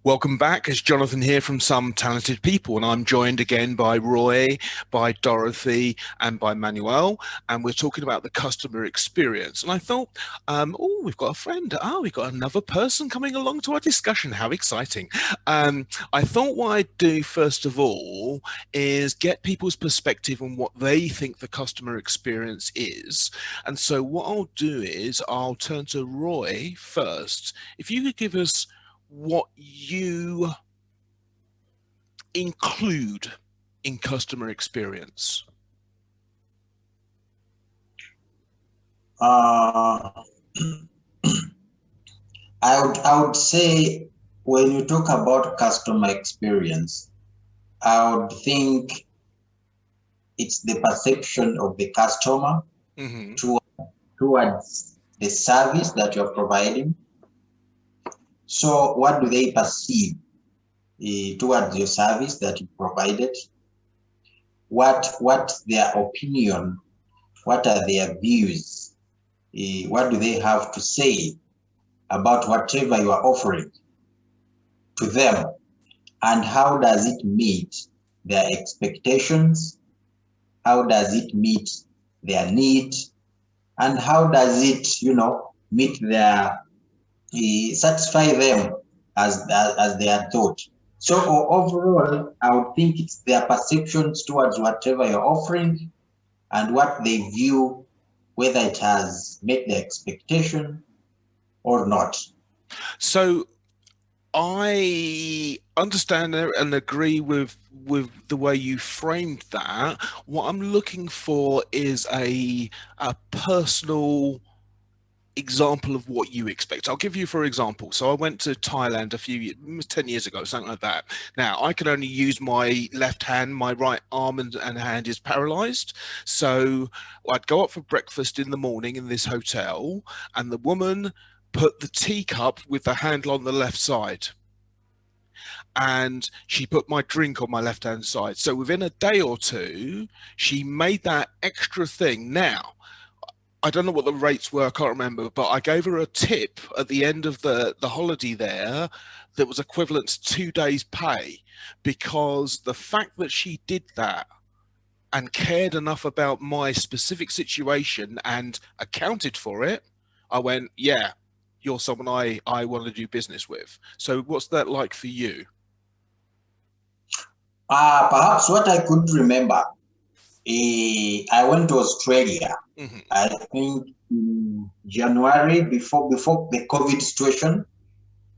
Welcome back. It's Jonathan here from Some Talented People, and I'm joined again by Roy, by Dorothy, and by Manuel, and we're talking about the customer experience. And I thought, oh, we've got a friend. Oh, we've got another person coming along to our discussion. How exciting. I thought what I'd do, first of all, is get people's perspective on what they think the customer experience is. And so what I'll do is I'll turn to Roy first. If you could give us what you include in customer experience. I would say when you talk about customer experience, I would think it's the perception of the customer towards the service that you're providing. So what do they perceive towards your service that you provided? What's their opinion? What are their views? What do they have to say about whatever you are offering to them? And how does it meet their expectations? How does it meet their needs? And how does it, meet their satisfy them as they had thought. So overall, I would think it's their perceptions towards whatever you're offering and what they view, whether it has met their expectation or not. So I understand and agree with the way you framed that. What I'm looking for is a personal example of what you expect. I'll give you for example. So I went to Thailand 10 years ago, something like that. Now I can only use my left hand, my right arm and hand is paralyzed. So I'd go up for breakfast in the morning in this hotel, and the woman put the teacup with the handle on the left side, and she put my drink on my left hand side. So within a day or two, she made that extra thing. Now I don't know what the rates were, I can't remember, but I gave her a tip at the end of the holiday there that was equivalent to 2 days' pay, because the fact that she did that and cared enough about my specific situation and accounted for it, I went, yeah, you're someone I want to do business with. So what's that like for you? Perhaps what I could remember, I went to Australia. I think in January before the COVID situation.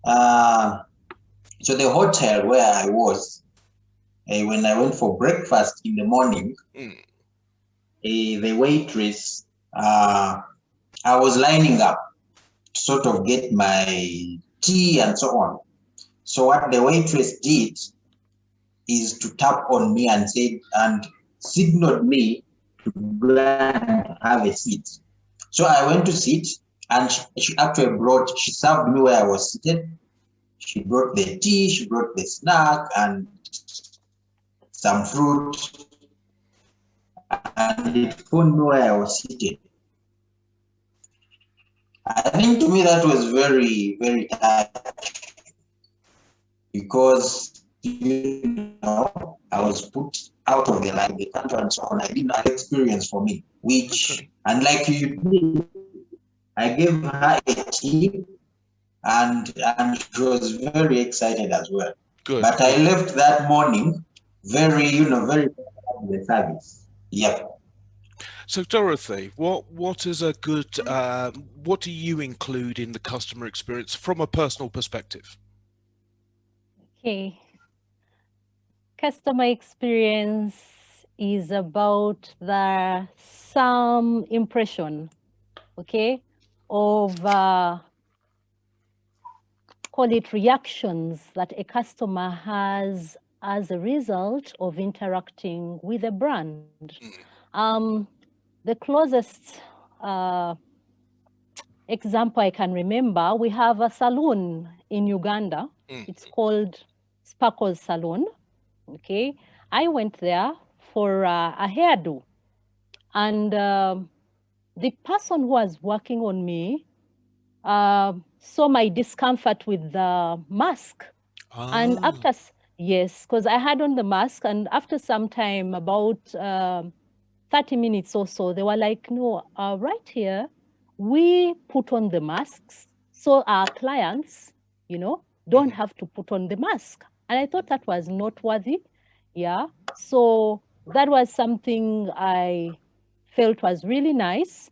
So the hotel where I was, when I went for breakfast in the morning, the waitress, I was lining up to sort of get my tea and so on. So what the waitress did is to tap on me and signaled me to go and have a seat. So I went to sit, and she actually she served me where I was seated. She brought the tea, she brought the snack and some fruit, and it phoned me where I was seated. I think to me that was very, very touching, because I was put out of the country and so on. I didn't have experience for me, which, unlike you, I gave her a tip, and she was very excited as well. Good. But I left that morning very proud of the service. Yep. So Dorothy, what is a good what do you include in the customer experience from a personal perspective? Okay. Customer experience is about some impression, okay, of call it reactions that a customer has as a result of interacting with a brand. The closest example I can remember, we have a salon in Uganda. It's called Sparkle's Salon. Okay, I went there for a hairdo, and the person who was working on me saw my discomfort with the mask. And Ah. after, yes, because I had on the mask, and after some time, about 30 minutes or so, they were like, no, right here, we put on the masks so our clients, don't have to put on the mask. And I thought that was noteworthy. Yeah. So that was something I felt was really nice.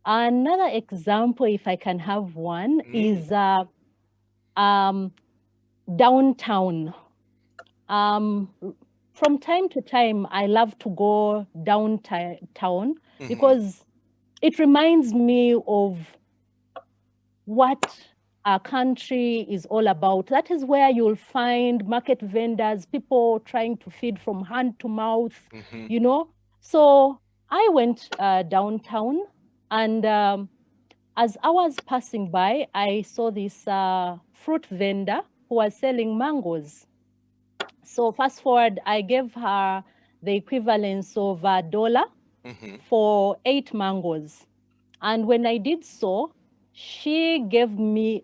Another example, if I can have one, is downtown. From time to time, I love to go downtown because it reminds me of what our country is all about. That is where you'll find market vendors, people trying to feed from hand to mouth, So I went downtown, and as I was passing by, I saw this fruit vendor who was selling mangoes. So fast forward, I gave her the equivalence of $1 for 8 mangoes. And when I did so, she gave me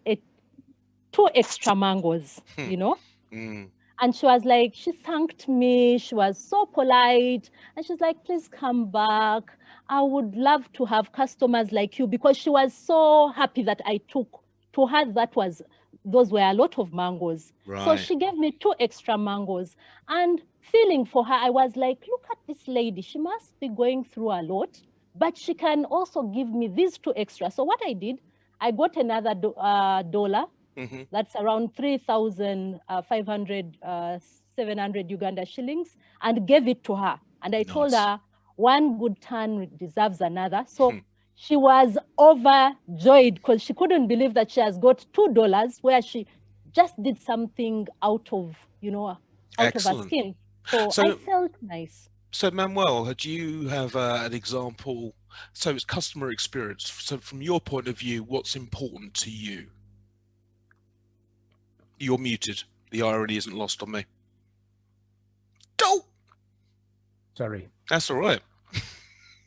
2 extra mangoes, And she was like, she thanked me. She was so polite. And she's like, please come back. I would love to have customers like you, because she was so happy that I took. To her, those were a lot of mangoes. Right. So she gave me 2 extra mangoes. And feeling for her, I was like, look at this lady. She must be going through a lot, but she can also give me these 2 extra. So what I did, I got another $1. That's around 3,500, 700 Uganda shillings, and gave it to her. And I told her, one good turn deserves another. So she was overjoyed because she couldn't believe that she has got $2 where she just did something out of her skin. So I felt nice. So Manuel, do you have an example? So it's customer experience. So from your point of view, what's important to you? You're muted. The irony isn't lost on me. Oh! Sorry. That's all right.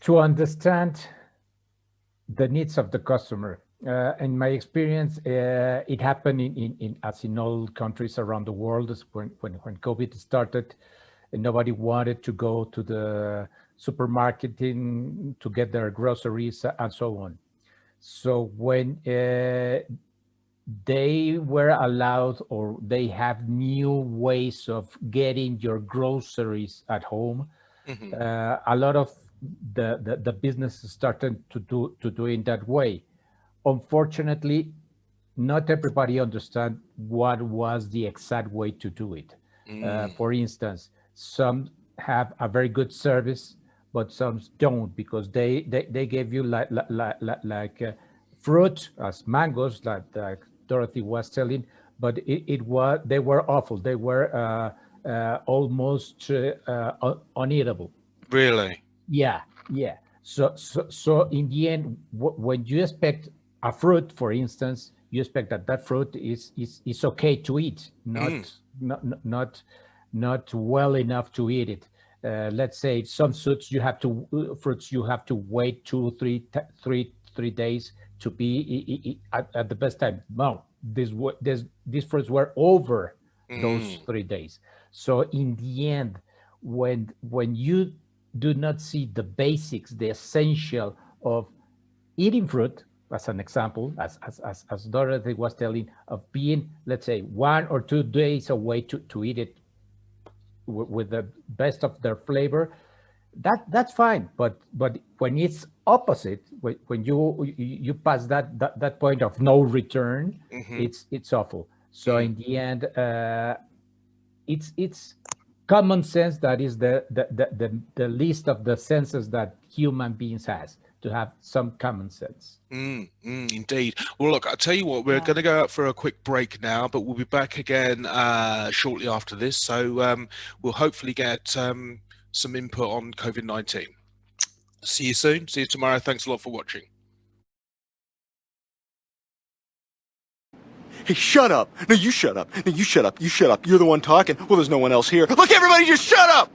To understand the needs of the customer. In my experience, it happened as in all countries around the world. When COVID started, and nobody wanted to go to the supermarket to get their groceries and so on. So when they were allowed, or they have new ways of getting your groceries at home, a lot of the business started to do in that way. Unfortunately, not everybody understand what was the exact way to do it. For instance, some have a very good service, but some don't, because they gave you like fruit as mangoes, like Dorothy was telling, but they were awful. They were almost uneatable. Really? Yeah. So in the end, when you expect a fruit, for instance, you expect that fruit is okay to eat, not well enough to eat it. Let's say some fruits you have to wait 2-3 days to be at the best time. No, these fruits were over those 3 days. So in the end, when you do not see the basics, the essential of eating fruit, as an example, as Dorothy was telling, of being, let's say, 1 or 2 days away to eat it with the best of their flavor, that's fine. But when it's opposite, when you pass that point of no return, it's awful. So in the end, it's common sense that is the least of the senses that human beings has, to have some common sense. Indeed. Well, look, I'll tell you what, we're going to go out for a quick break now, but we'll be back again shortly after this. So we'll hopefully get some input on COVID-19. See you soon. See you tomorrow. Thanks a lot for watching. Hey, shut up. No, you shut up. No, you shut up. You shut up. You're the one talking. Well, there's no one else here. Look, everybody, just shut up!